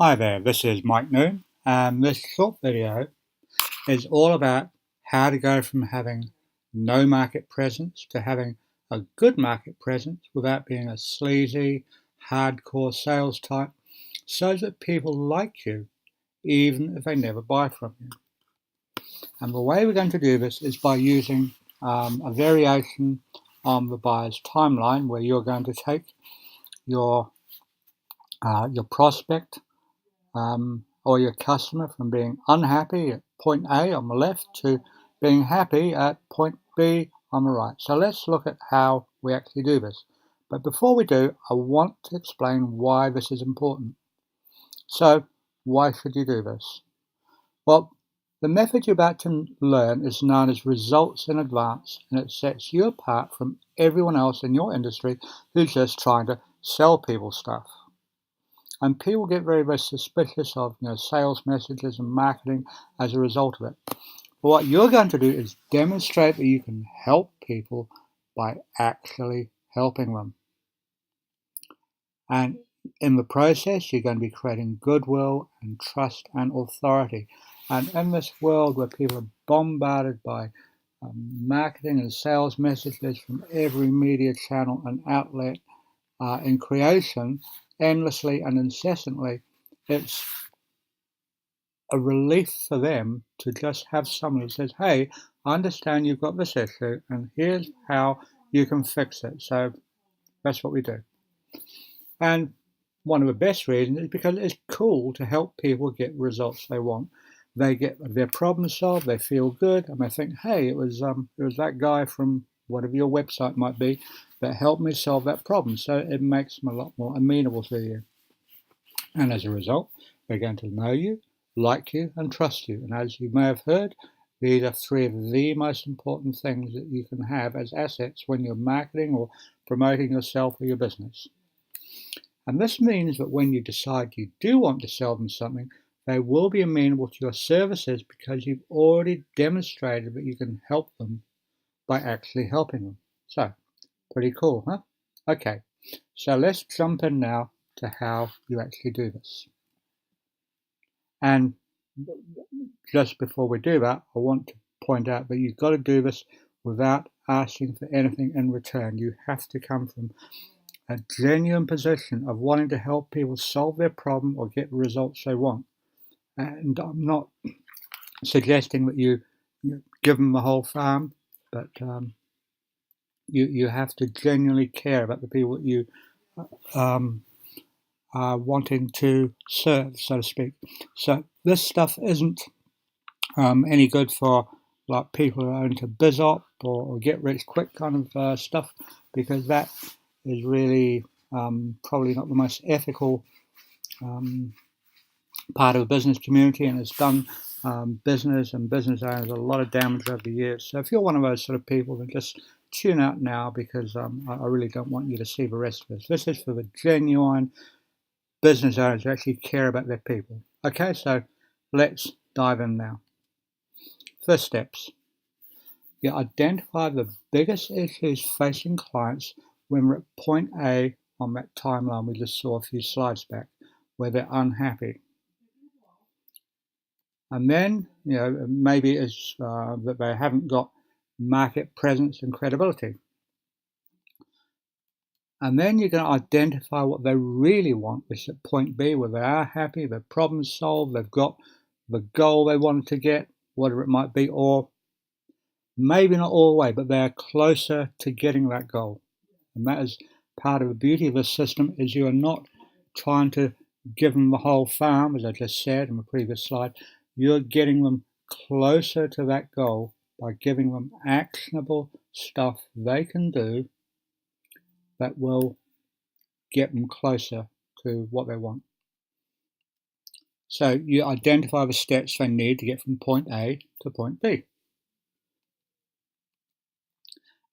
Hi there, this is Mike Noon, and this short video is all about how to go from having no market presence to having a good market presence without being a sleazy, hardcore sales type, so that people like you even if they never buy from you. And the way we're going to do this is by using a variation on the buyer's timeline, where you're going to take your prospect or your customer from being unhappy at point A on the left to being happy at point B on the right. So let's look at how we actually do this. But before we do, I want to explain why this is important. So why should you do this? Well, the method you're about to learn is known as results in advance, and it sets you apart from everyone else in your industry who's just trying to sell people stuff. And people get very, very suspicious of sales messages and marketing as a result of it. But what you're going to do is demonstrate that you can help people by actually helping them. And in the process, you're going to be creating goodwill and trust and authority. And in this world where people are bombarded by marketing and sales messages from every media channel and outlet in creation, endlessly and incessantly, it's a relief for them to just have someone who says, hey, I understand you've got this issue and here's how you can fix it. So that's what we do. And one of the best reasons is because it's cool to help people get results they want. They get their problem solved, they feel good, and they think, hey, it was that guy from whatever your website might be that helped me solve that problem. So it makes them a lot more amenable to you. And as a result, they're going to know you, like you, and trust you. And as you may have heard, these are three of the most important things that you can have as assets when you're marketing or promoting yourself or your business. And this means that when you decide you do want to sell them something, they will be amenable to your services because you've already demonstrated that you can help them by actually helping them. So, pretty cool, huh? Okay, so let's jump in now to how you actually do this. And just before we do that, I want to point out that you've got to do this without asking for anything in return. You have to come from a genuine position of wanting to help people solve their problem or get the results they want. And I'm not suggesting that you give them the whole farm, but you have to genuinely care about the people that you are wanting to serve, so to speak. So this stuff isn't any good for like people who are into BizOp or get rich quick kind of stuff, because that is really probably not the most ethical part of the business community, and it's done business and business owners a lot of damage over the years. So if you're one of those sort of people, then just tune out now, because I really don't want you to see the rest of this. This is for the genuine business owners who actually care about their people. Okay, so let's dive in now. First steps. You identify the biggest issues facing clients when we're at point A on that timeline we just saw a few slides back, where they're unhappy. And then, maybe it's that they haven't got market presence and credibility. And then you're going to identify what they really want, which is at point B, where they are happy, their problem's solved, they've got the goal they wanted to get, whatever it might be, or maybe not all the way, but they're closer to getting that goal. And that is part of the beauty of this system, is you are not trying to give them the whole farm, as I just said in the previous slide. You're getting them closer to that goal by giving them actionable stuff they can do that will get them closer to what they want. So you identify the steps they need to get from point A to point B.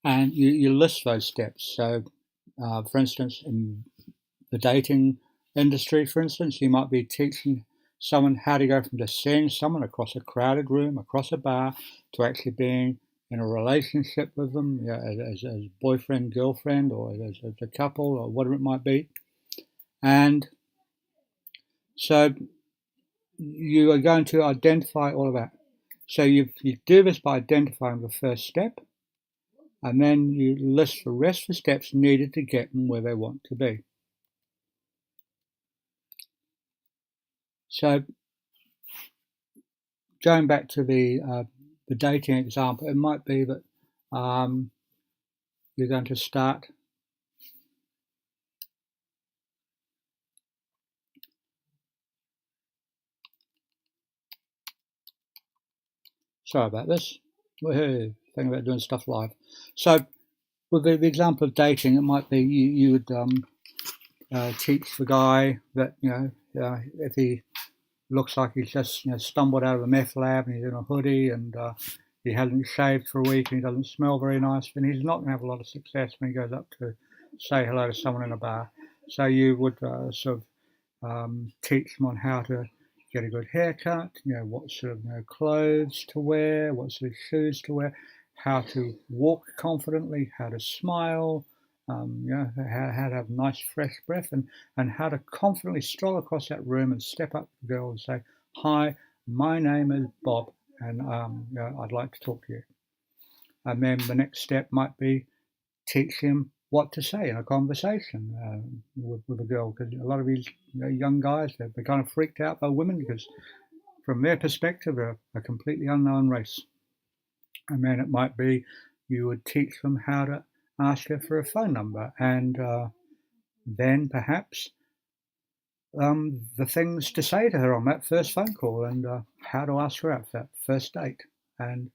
And you list those steps. So, for instance, in the dating industry, for instance, you might be teaching someone how to go from just seeing someone across a crowded room, across a bar, to actually being in a relationship with them, as boyfriend, girlfriend, or as a couple, or whatever it might be. And So you are going to identify all of that. So you do this by identifying the first step, and then you list the rest of the steps needed to get them where they want to be. So going back to the dating example, it might be that you're going to start sorry about this. Woohoo, thing about doing stuff live. So with the example of dating, it might be you would teach the guy that, if he looks like he's just stumbled out of a meth lab and he's in a hoodie and he hasn't shaved for a week and he doesn't smell very nice, then he's not going to have a lot of success when he goes up to say hello to someone in a bar. So you would sort of teach them on how to get a good haircut, what sort of clothes to wear, what sort of shoes to wear, how to walk confidently, how to smile, how to have nice fresh breath, and how to confidently stroll across that room and step up to the girl and say, "Hi, my name is Bob, and I'd like to talk to you." And then the next step might be teach him what to say in a conversation with a girl, because a lot of these young guys, they're kind of freaked out by women because from their perspective they're a completely unknown race. And then it might be you would teach them how to ask her for a phone number, and then perhaps the things to say to her on that first phone call, and how to ask her out for that first date, and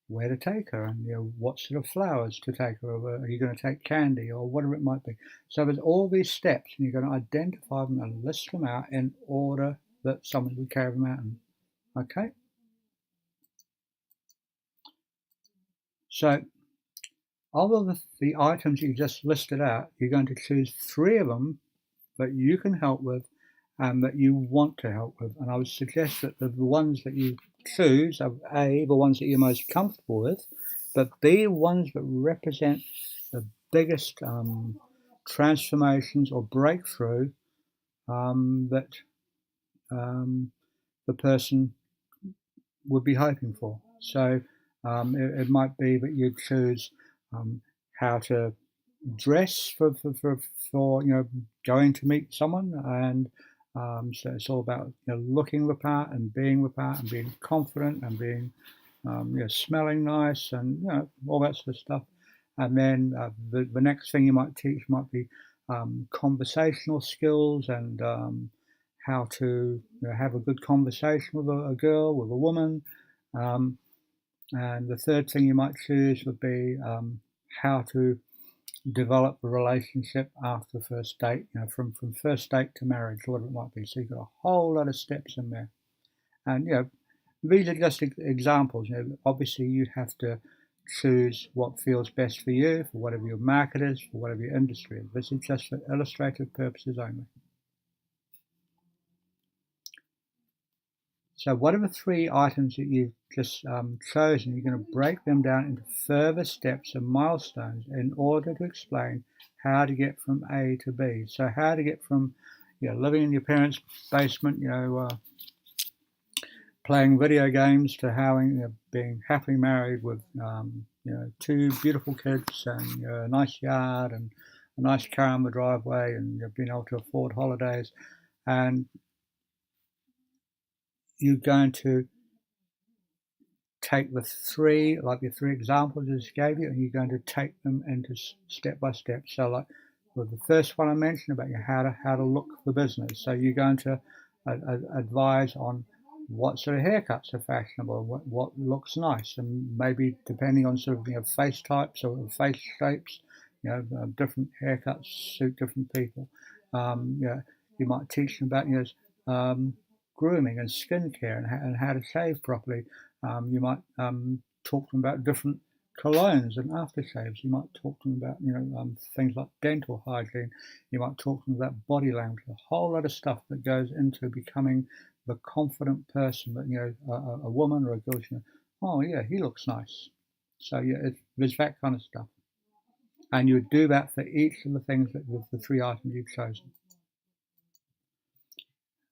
where to take her, and what sort of flowers to take her. Or are you going to take candy or whatever it might be? So there's all these steps, and you're going to identify them and list them out in order that someone would carry them out. Okay. So of the items you just listed out, you're going to choose 3 of them that you can help with and that you want to help with. And I would suggest that the ones that you choose are A, the ones that you're most comfortable with, but B, ones that represent the biggest transformations or breakthrough that the person would be hoping for. So it might be that you choose how to dress for going to meet someone, and so it's all about looking the part and being the part and being confident and being smelling nice and all that sort of stuff. And then the next thing you might teach might be conversational skills and how to have a good conversation with a girl, with a woman. And the third thing you might choose would be how to develop a relationship after the first date, from first date to marriage, whatever it might be. So you've got a whole lot of steps in there. And, these are just examples. Obviously you have to choose what feels best for you, for whatever your market is, for whatever your industry is. This is just for illustrative purposes only. So whatever 3 items that you've just chosen, you're going to break them down into further steps and milestones in order to explain how to get from A to B. So how to get from living in your parents' basement, playing video games, to how being happily married with 2 beautiful kids and a nice yard and a nice car in the driveway, and being able to afford holidays. And you're going to take the 3 examples I just gave you, and you're going to take them into step by step. So like with the first one I mentioned about how to look for business. So you're going to advise on what sort of haircuts are fashionable, what looks nice, and maybe depending on sort of face types or face shapes, different haircuts suit different people. You might teach them about grooming and skincare and how to shave properly. You might talk to them about different colognes and aftershaves. You might talk to them about things like dental hygiene. You might talk to them about body language. A whole lot of stuff that goes into becoming the confident person that a woman or a girl. Oh yeah, he looks nice. So there's that kind of stuff, and you would do that for each of the things that with the 3 items you've chosen.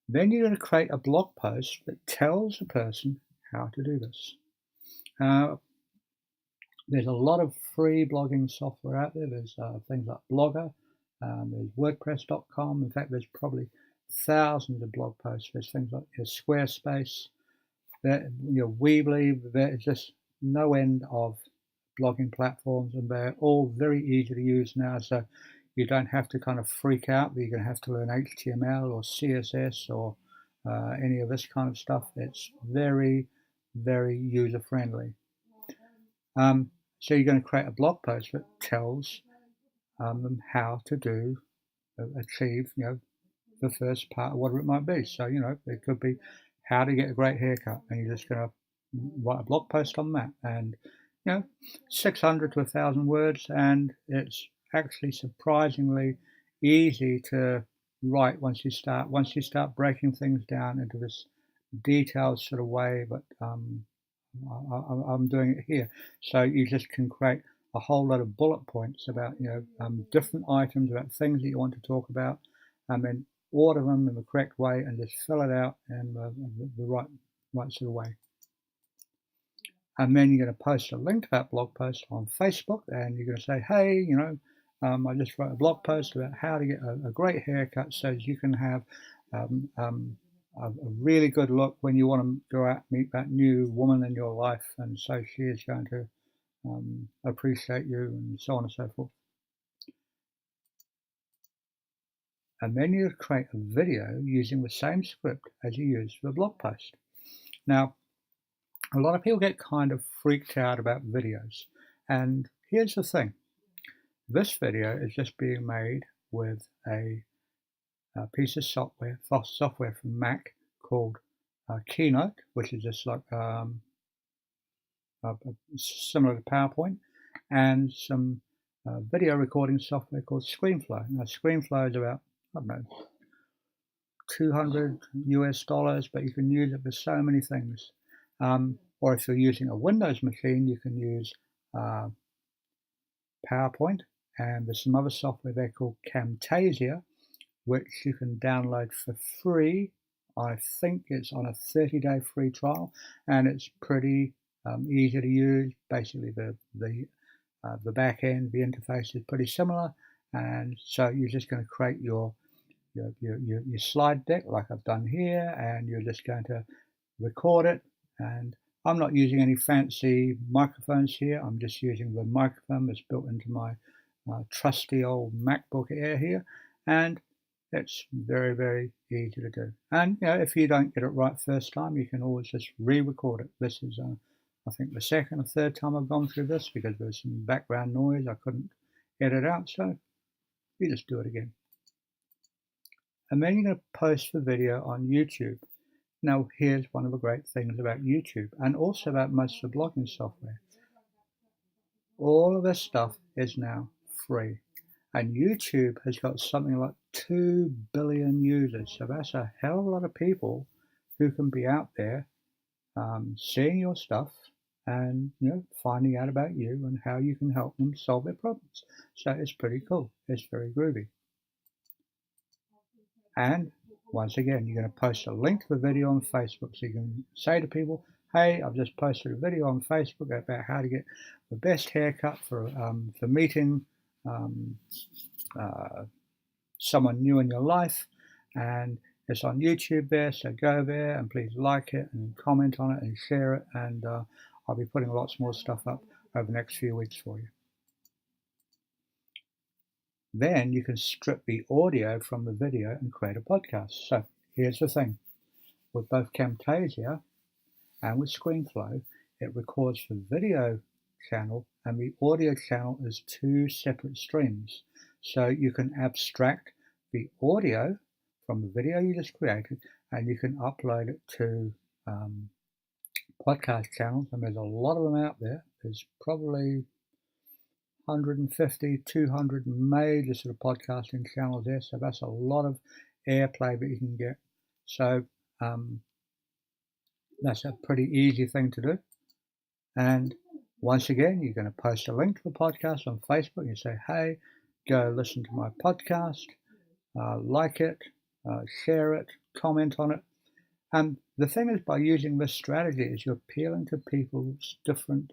Then you're going to create a blog post that tells the person how to do this. There's a lot of free blogging software out there. There's things like Blogger, there's WordPress.com. In fact, there's probably thousands of blog posts. There's things like Squarespace, Weebly. There's just no end of blogging platforms, and they're all very easy to use now. So you don't have to kind of freak out that you're going to have to learn HTML or CSS or any of this kind of stuff. It's very, very user friendly. So you're going to create a blog post that tells them how to achieve, the first part, whatever it might be. So, it could be how to get a great haircut, and you're just going to write a blog post on that, and 600 to 1,000 words, and it's actually surprisingly easy to write once you start breaking things down into this detailed sort of way. But I'm doing it here, so you just can create a whole lot of bullet points about different items, about things that you want to talk about, and then order them in the correct way and just fill it out in the right sort of way. And then you're going to post a link to that blog post on Facebook, and you're going to say, hey, I just wrote a blog post about how to get a great haircut so you can have a really good look when you want to go out and meet that new woman in your life, and so she is going to appreciate you, and so on and so forth. And then you create a video using the same script as you used for the blog post. Now, a lot of people get kind of freaked out about videos, and here's the thing. This video is just being made with a piece of software from Mac called Keynote, which is just like similar to PowerPoint, and some video recording software called ScreenFlow. Now, ScreenFlow is about, I don't know, $200 US, but you can use it for so many things. Or if you're using a Windows machine, you can use PowerPoint, and there's some other software there called Camtasia, which you can download for free. I think it's on a 30-day free trial, and it's pretty easy to use. Basically, the back end, the interface is pretty similar, and so you're just going to create your slide deck like I've done here, and you're just going to record it. And I'm not using any fancy microphones here. I'm just using the microphone that's built into my trusty old MacBook Air here, and it's very, very easy to do. And if you don't get it right first time, you can always just re-record it. This is I think the second or third time I've gone through this because there's some background noise I couldn't edit out, so you just do it again. And then you're going to post the video on YouTube. Now, here's one of the great things about YouTube, and also about most of the blogging software. All of this stuff is now free, and YouTube has got something like 2 billion users, so that's a hell of a lot of people who can be out there seeing your stuff and finding out about you and how you can help them solve their problems. So it's pretty cool. It's very groovy. And once again, you're going to post a link to the video on Facebook, so you can say to people, hey, I've just posted a video on Facebook about how to get the best haircut for meeting someone new in your life, and it's on YouTube there, so go there and please like it and comment on it and share it, and I'll be putting lots more stuff up over the next few weeks for you. Then you can strip the audio from the video and create a podcast. So here's the thing. With both Camtasia and with ScreenFlow, it records the video channel and the audio channel as two separate streams. So you can abstract the audio from the video you just created, and you can upload it to podcast channels, and there's a lot of them out there. There's probably 150, 200 major sort of podcasting channels there, so that's a lot of airplay that you can get. So that's a pretty easy thing to do. And once again, you're going to post a link to the podcast on Facebook. You say, hey, go listen to my podcast, like it, share it, comment on it. And the thing is, by using this strategy, is you're appealing to people's different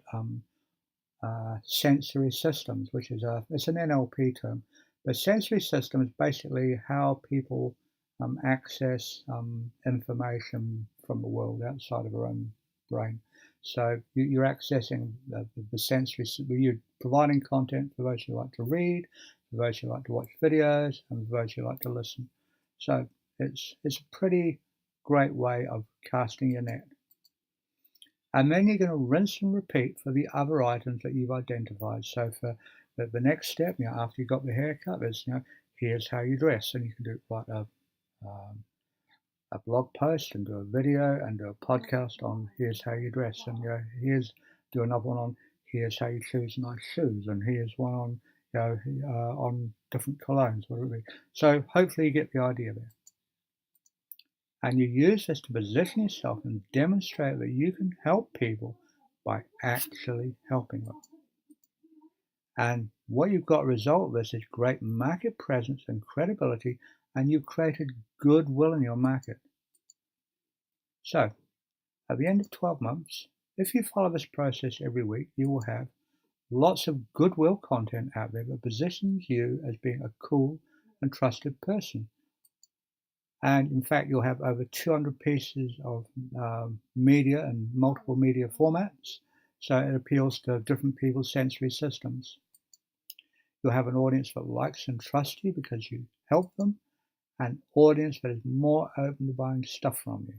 sensory systems, which is it's an NLP term. But sensory system is basically how people access information from the world outside of our own brain. So you're accessing the sensory. You're providing content for those who like to read, for those who like to watch videos, and for those who like to listen. So it's a pretty great way of casting your net. And then you're going to rinse and repeat for the other items that you've identified. So for the next step, after you've got the haircut, is here's how you dress, and you can do like a blog post and do a video and do a podcast on here's how you dress, and here's do another one on here's how you choose nice shoes, and here's one on on different colognes, whatever it be. So hopefully you get the idea there. And you use this to position yourself and demonstrate that you can help people by actually helping them. And what you've got a result of this is great market presence and credibility, and you've created goodwill in your market. So, at the end of 12 months, if you follow this process every week, you will have lots of goodwill content out there that positions you as being a cool and trusted person. And in fact, you'll have over 200 pieces of media and multiple media formats. So it appeals to different people's sensory systems. You'll have an audience that likes and trusts you because you help them, an audience that is more open to buying stuff from you.